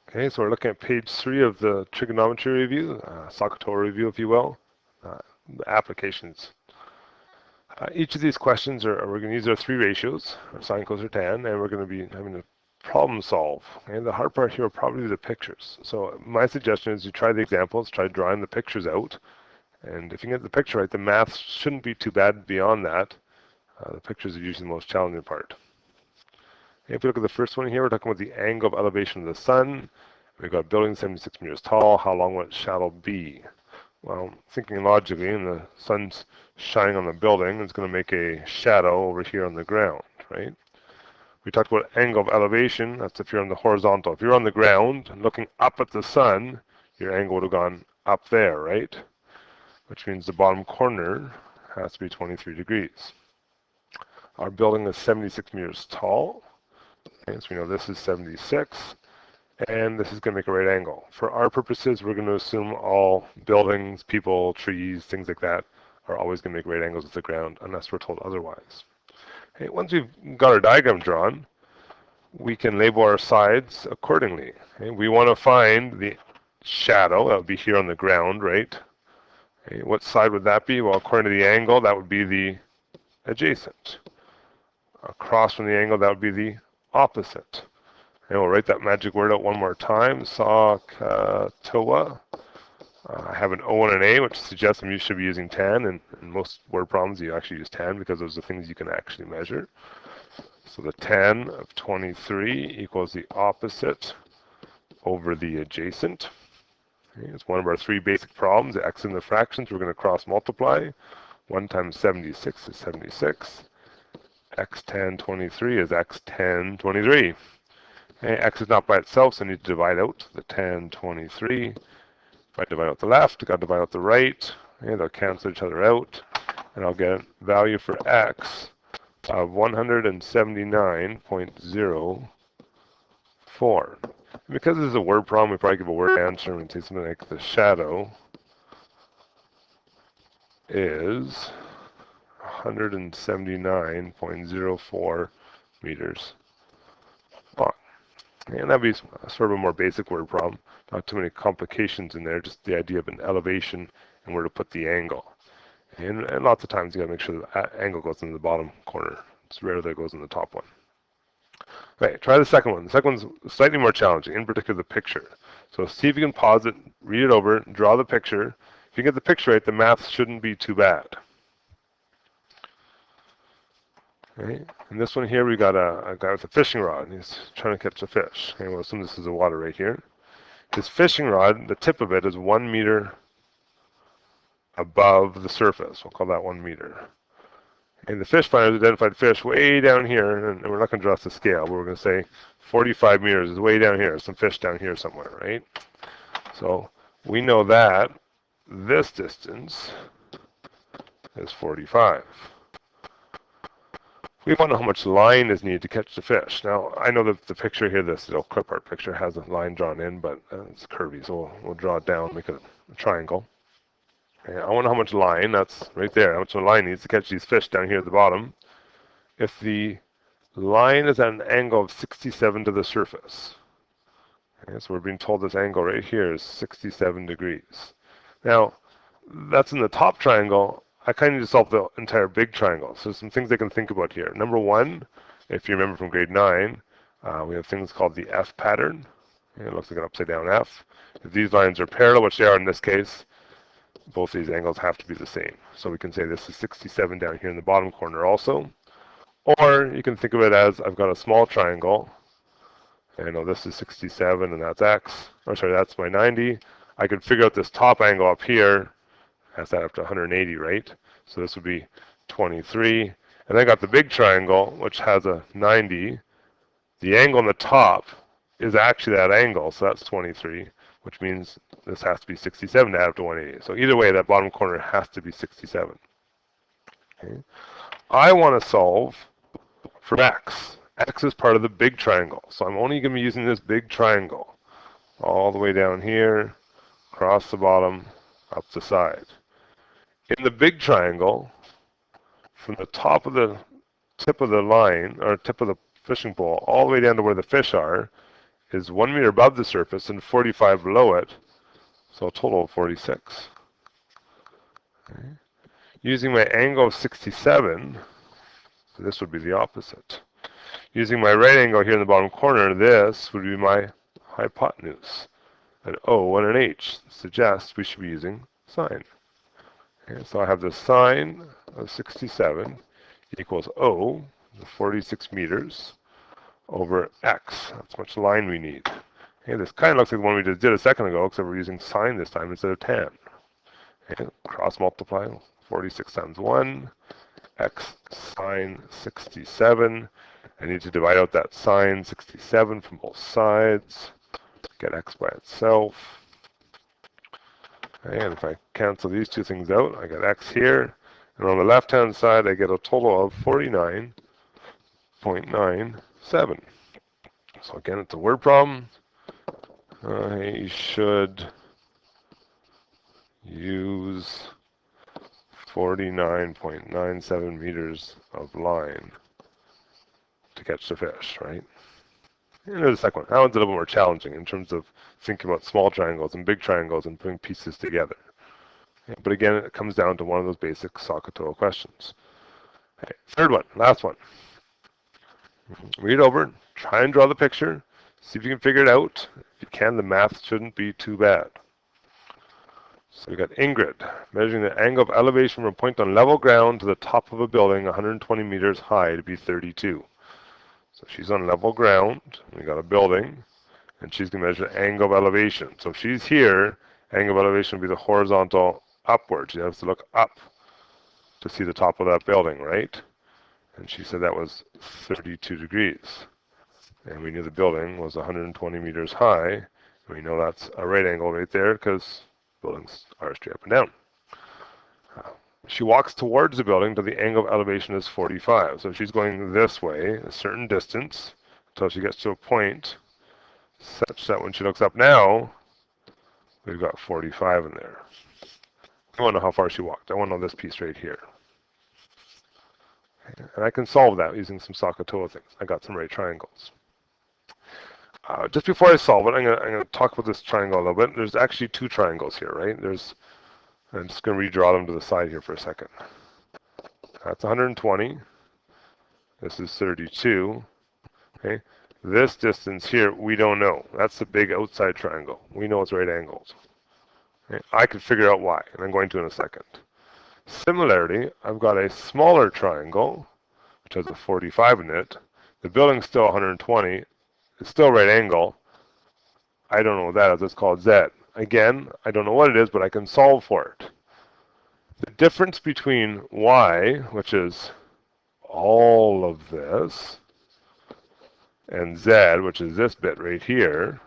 Okay, so we're looking at page 3 of the trigonometry review, SOHCAHTOA review, if you will, the applications. Each of these questions we're going to use our three ratios, our sine, cos, or tan, and we're going to be having to problem solve. And the hard part here will probably be the pictures. So my suggestion is you try the examples, try drawing the pictures out, and if you get the picture right, the math shouldn't be too bad beyond that. The pictures are usually the most challenging part. If we look at the first one here, we're talking about the angle of elevation of the sun. We've got a building 76 meters tall. How long will its shadow be? Well, thinking logically, and the sun's shining on the building, it's going to make a shadow over here on the ground, right? We talked about angle of elevation. That's if you're on the horizontal. If you're on the ground and looking up at the sun, your angle would have gone up there, right? Which means the bottom corner has to be 23 degrees. Our building is 76 meters tall. Okay, so we know this is 76, and this is going to make a right angle. For our purposes, we're going to assume all buildings, people, trees, things like that are always going to make right angles with the ground unless we're told otherwise. Okay, once we've got our diagram drawn, we can label our sides accordingly. Okay, we want to find the shadow. That would be here on the ground, right? Okay, what side would that be? Well, according to the angle, that would be the adjacent. Across from the angle, that would be the opposite. And we'll write that magic word out one more time. SOHCAHTOA. I have an O and an A, which suggests you should be using tan. And in most word problems, you actually use tan because those are things you can actually measure. So the tan of 23 equals the opposite over the adjacent. Okay, it's one of our three basic problems. The x in the fractions, we're going to cross multiply. 1 times 76 is 76. X tan 23 is x tan 23. Okay, x is not by itself, so I need to divide out the tan 23. If I divide out the left, I've got to divide out the right. Okay, they'll cancel each other out, and I'll get a value for x of 179.04. Because this is a word problem, we probably give a word answer and say something like the shadow is 179.04 meters long. And that'd be sort of a more basic word problem. Not too many complications in there, just the idea of an elevation and where to put the angle. And lots of times you gotta make sure the angle goes in the bottom corner. It's rare that it goes in the top one. Okay, try the second one. The second one's slightly more challenging, in particular the picture. So see if you can pause it, read it over, draw the picture. If you get the picture right, the math shouldn't be too bad. Okay, in this one here, we got a guy with a fishing rod, and he's trying to catch a fish. Okay, we'll assume this is the water right here. His fishing rod, the tip of it is 1 meter above the surface. We'll call that 1 meter. And the fish finder has identified fish way down here, and we're not going to draw the scale, but we're going to say 45 meters is way down here. Some fish down here somewhere, right? So we know that this distance is 45. We want to know how much line is needed to catch the fish. Now, I know that the picture here, this little clip art picture, has a line drawn in, but it's curvy, so we'll draw it down, make it a triangle. Okay, I want to know how much line, that's right there, how much line needs to catch these fish down here at the bottom. If the line is at an angle of 67 to the surface, okay, so we're being told this angle right here is 67 degrees. Now, that's in the top triangle. I kind of need to solve the entire big triangle. So some things I can think about here. Number one, if you remember from grade 9, we have things called the F pattern. It looks like an upside down F. If these lines are parallel, which they are in this case, both these angles have to be the same. So we can say this is 67 down here in the bottom corner also. Or you can think of it as I've got a small triangle. And I know this is 67 and that's X. Or sorry, that's my 90. I could figure out this top angle up here. Has that up to 180, right? So this would be 23. And I got the big triangle, which has a 90. The angle on the top is actually that angle, so that's 23, which means this has to be 67 to add up to 180. So either way, that bottom corner has to be 67. Okay. I want to solve for x. X is part of the big triangle, so I'm only going to be using this big triangle all the way down here, across the bottom, up the side. In the big triangle, from the top of the tip of the line, or tip of the fishing pole, all the way down to where the fish are, is 1 meter above the surface and 45 below it, so a total of 46. Okay. Using my angle of 67, this would be the opposite. Using my right angle here in the bottom corner, this would be my hypotenuse. An O and an H suggests we should be using sine. Okay, so I have the sine of 67 equals O, 46 meters, over X. That's how much line we need. Okay, this kind of looks like the one we just did a second ago, except we're using sine this time instead of tan. Okay, cross multiply, 46 times 1, X sine 67. I need to divide out that sine 67 from both sides to get X by itself. And if I cancel these two things out, I get X here. And on the left-hand side, I get a total of 49.97. So again, it's a word problem. I should use 49.97 meters of line to catch the fish, right? And there's the second one. That one's a little more challenging in terms of thinking about small triangles and big triangles and putting pieces together. Yeah, but again, it comes down to one of those basic SOHCAHTOA questions. Okay, third one, last one. Read over, try and draw the picture, see if you can figure it out. If you can, the math shouldn't be too bad. So we got Ingrid measuring the angle of elevation from a point on level ground to the top of a building 120 meters high to be 32. So she's on level ground, we got a building, and she's going to measure the angle of elevation. So if she's here, angle of elevation will be the horizontal upward. She has to look up to see the top of that building, right? And she said that was 32 degrees. And we knew the building was 120 meters high. And we know that's a right angle right there because buildings are straight up and down. She walks towards the building till the angle of elevation is 45. So she's going this way, a certain distance, until she gets to a point such that when she looks up now, we've got 45 in there. I want to know how far she walked. I want to know this piece right here. And I can solve that using some SOHCAHTOA things. I got some right triangles. Just before I solve it, I'm going to talk about this triangle a little bit. There's actually two triangles here, right? I'm just going to redraw them to the side here for a second. That's 120. This is 32. Okay. This distance here, we don't know. That's the big outside triangle. We know it's right angles. Okay. I could figure out why, and I'm going to in a second. Similarly, I've got a smaller triangle, which has a 45 in it. The building's still 120. It's still right angle. I don't know what that is. It's called Z. Again, I don't know what it is, but I can solve for it. The difference between Y, which is all of this, and Z, which is this bit right here,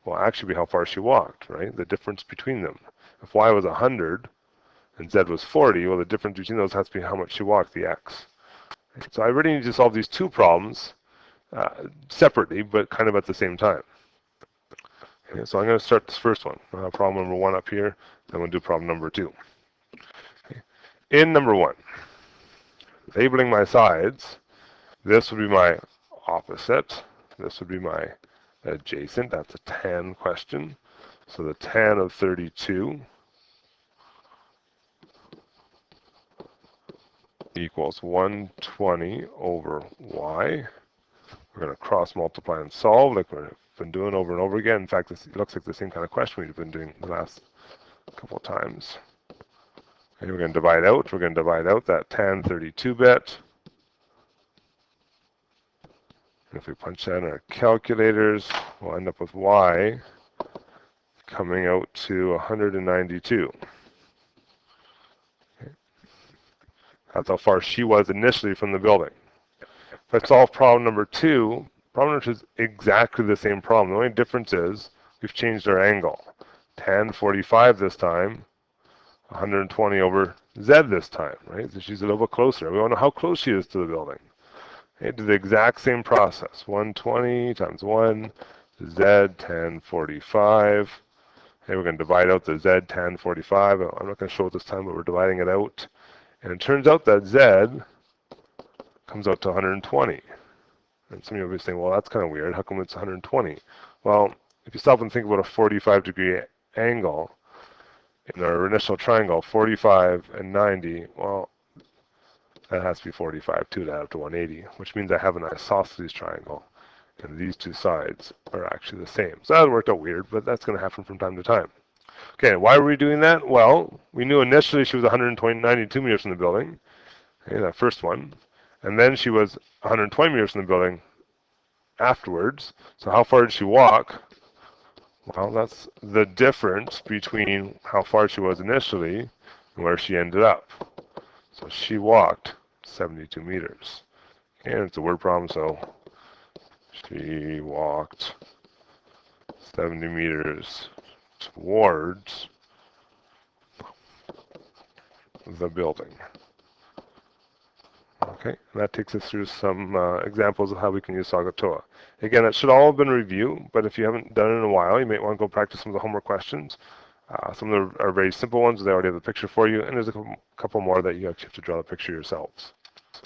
will actually be how far she walked, right? The difference between them. If Y was 100 and Z was 40, well, the difference between those has to be how much she walked, the X. So I really need to solve these two problems separately, but kind of at the same time. Okay, so I'm going to start this first one. Problem number 1 up here, then we'll do problem number 2. Okay. In number 1, labeling my sides, this would be my opposite. This would be my adjacent. That's a tan question. So the tan of 32 equals 120 over y. We're going to cross multiply and solve like we've been doing over and over again. In fact, this looks like the same kind of question we've been doing the last couple of times. And we're going to divide out. We're going to divide out that tan 32 bit. And if we punch that in our calculators, we'll end up with y coming out to 192. Okay. That's how far she was initially from the building. If I solve problem number 2, problem number 2 is exactly the same problem. The only difference is we've changed our angle. Tan 45 this time, 120 over Z this time, right? So she's a little bit closer. We want to know how close she is to the building. Okay, do the exact same process. 120 times 1, Z tan 45. Okay, we're going to divide out the Z tan 45. I'm not going to show it this time, but we're dividing it out. And it turns out that Z comes out to 120. And some of you will be saying, well, that's kind of weird. How come it's 120? Well, if you stop and think about a 45-degree angle in our initial triangle, 45 and 90, well, that has to be 45 too to add up to 180, which means I have an isosceles triangle, and these two sides are actually the same. So that worked out weird, but that's going to happen from time to time. Okay, why were we doing that? Well, we knew initially she was 92 meters from the building, okay, that first one, and then she was 120 meters from the building afterwards. So how far did she walk? Well, that's the difference between how far she was initially and where she ended up. So she walked 72 meters. And it's a word problem, so she walked 70 meters towards the building. Okay, and that takes us through some examples of how we can use SOHCAHTOA. Again, that should all have been a review, but if you haven't done it in a while, you might want to go practice some of the homework questions. Some of them are very simple ones. They already have the picture for you, and there's a couple more that you actually have to draw the picture yourselves.